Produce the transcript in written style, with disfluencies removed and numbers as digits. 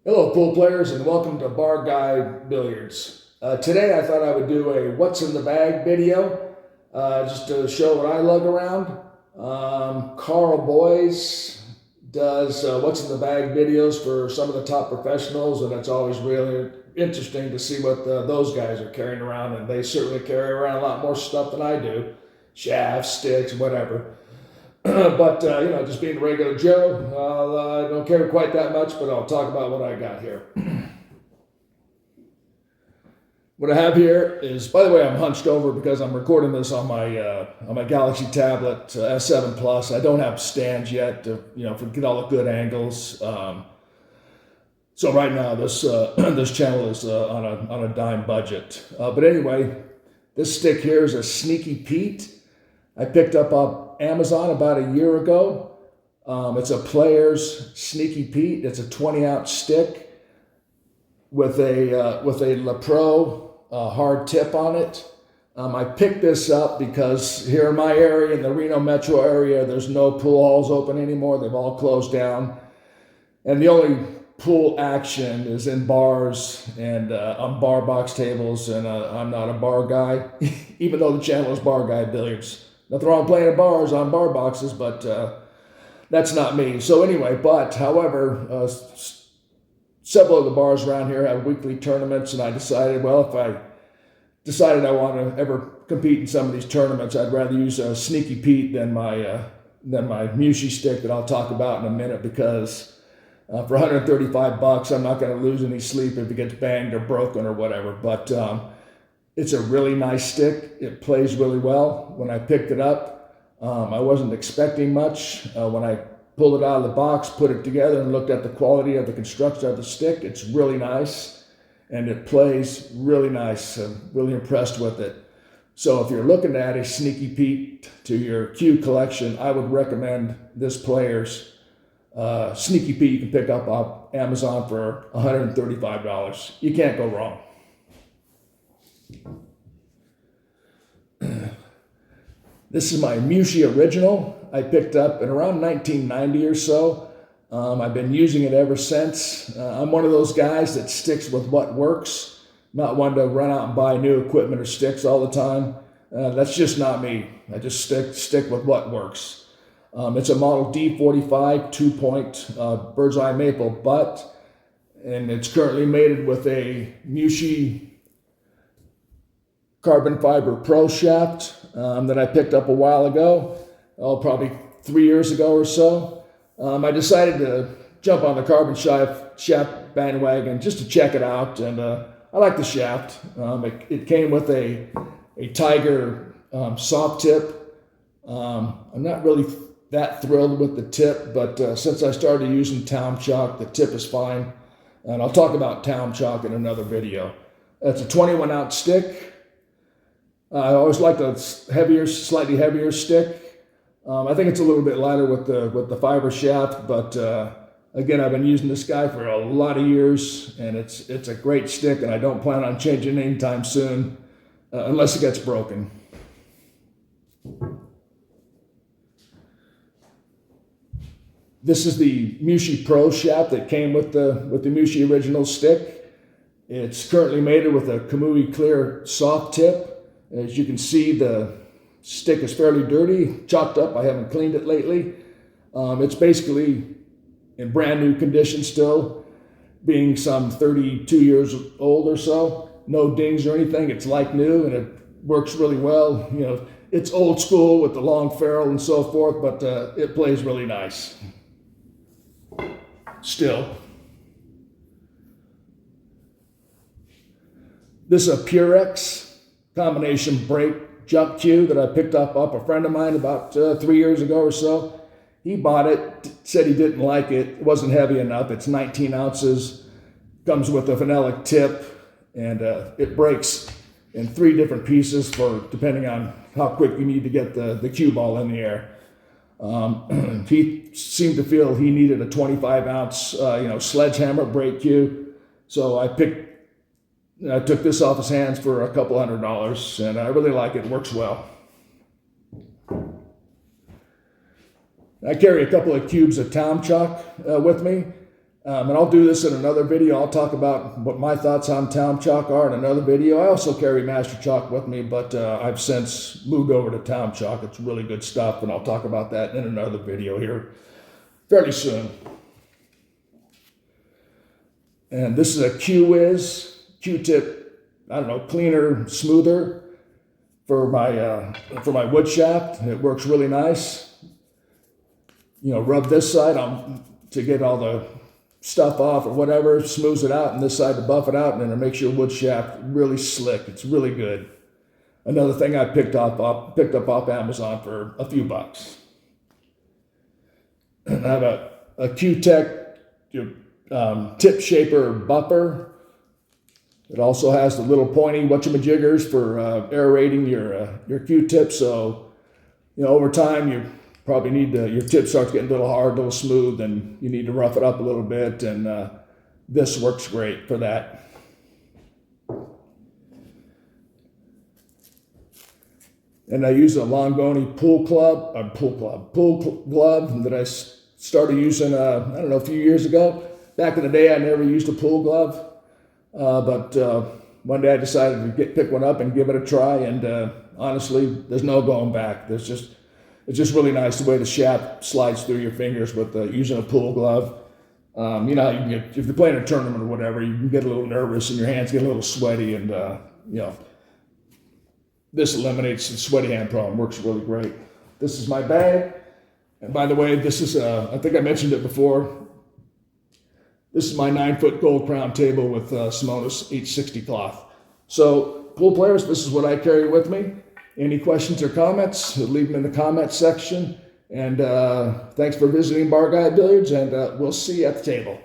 Hello, pool players, and welcome to Bar Guy Billiards. Today, I thought I would do a "What's in the Bag" video, just to show what I lug around. Carl Boys does "What's in the Bag" videos for some of the top professionals, and it's always really interesting to see what those guys are carrying around. And they certainly carry around a lot more stuff than I do, shafts, sticks, whatever. But just being a regular Joe, I don't care quite that much, but I'll talk about what I got here. What I have here is, by the way, I'm hunched over because I'm recording this on my Galaxy tablet S7 Plus. I don't have stands yet to get all the good angles. So right now this this channel is on a dime budget. But anyway, this stick here is a Sneaky Pete. I picked up on Amazon about a year ago. It's a Player's Sneaky Pete. It's a 20-ounce stick with a La Pro hard tip on it. I picked this up because here in my area, in the Reno metro area, there's no pool halls open anymore. They've all closed down. And the only pool action is in bars and on bar box tables, and I'm not a bar guy, even though the channel is Bar Guy Billiards. Nothing wrong playing at bars on bar boxes, but that's not me. So anyway, however, several of the bars around here have weekly tournaments, and I decided, well, if I decided I want to ever compete in some of these tournaments, I'd rather use a Sneaky Pete than my Mushy stick that I'll talk about in a minute, because for 135 bucks, I'm not going to lose any sleep if it gets banged or broken or whatever. But it's a really nice stick. It plays really well. When I picked it up, I wasn't expecting much. When I pulled it out of the box, put it together, and looked at the quality of the construction of the stick, it's really nice, and it plays really nice. I'm really impressed with it. So if you're looking to add a Sneaky Pete to your cue collection, I would recommend this Player's Sneaky Pete. You can pick up on Amazon for $135. You can't go wrong. This is my Mushy original. I picked up in around 1990 or so. I've been using it ever since. I'm one of those guys that sticks with what works, not one to run out and buy new equipment or sticks all the time. That's just not me. I just stick with what works. It's a model D45 2-point bird's eye maple butt, and it's currently mated with a Mushy carbon fiber pro shaft that I picked up a while ago, probably 3 years ago or so. I decided to jump on the carbon shaft bandwagon just to check it out, and I like the shaft. It came with a Tiger soft tip. I'm not really that thrilled with the tip, but since I started using Town Chalk, the tip is fine, and I'll talk about Town Chalk in another video. It's a 21-ounce stick. I always liked a slightly heavier stick. I think it's a little bit lighter with the fiber shaft, but again, I've been using this guy for a lot of years, and it's a great stick, and I don't plan on changing it anytime soon, unless it gets broken. This is the Mushy Pro shaft that came with the Mushy original stick. It's currently mated with a Kamui Clear soft tip. As you can see, the stick is fairly dirty, chalked up. I haven't cleaned it lately. It's basically in brand new condition still, being some 32 years old or so. No dings or anything. It's like new, and it works really well. It's old school with the long ferrule and so forth, but it plays really nice still. This is a Purex combination brake jump cue that I picked up off a friend of mine about 3 years ago or so. He bought it, said he didn't like it. It wasn't heavy enough. It's 19 ounces, comes with a phenolic tip, and it breaks in 3 different pieces depending on how quick you need to get the cue ball in the air. He seemed to feel he needed a 25-ounce sledgehammer brake cue, so I took this off his hands for a couple $100, and I really like it. It works well. I carry a couple of cubes of Town Chalk with me. And I'll do this in another video. I'll talk about what my thoughts on Town Chalk are in another video. I also carry Master Chalk with me, but I've since moved over to Town Chalk. It's really good stuff, and I'll talk about that in another video here fairly soon. And this is a Q-Tip, I don't know, cleaner, smoother for my wood shaft. It works really nice. You know, rub this side on to get all the stuff off or whatever, smooths it out, and this side to buff it out, and then it makes your wood shaft really slick. It's really good. Another thing I picked up off Amazon for a few bucks. And I have a Q-Tech tip shaper buffer. It also has the little pointy whatchamajiggers for aerating your Q-tip. So, you know, over time you probably need to, your tip starts getting a little hard, a little smooth, and you need to rough it up a little bit. And this works great for that. And I use a Longoni pool glove that I started using, I don't know, a few years ago. Back in the day, I never used a pool glove. But one day I decided to pick one up and give it a try, and honestly, there's no going back. It's just really nice the way the shaft slides through your fingers with using a pool glove. You know, if you're playing a tournament or whatever, you can get a little nervous and your hands get a little sweaty, and you know, this eliminates the sweaty hand problem. Works really great. This is my bag, and by the way, this is I think I mentioned it before. This is my 9-foot gold crown table with Simonis 860 cloth. So, pool players, this is what I carry with me. Any questions or comments, leave them in the comments section. And thanks for visiting Bar Guy Billiards, and we'll see you at the table.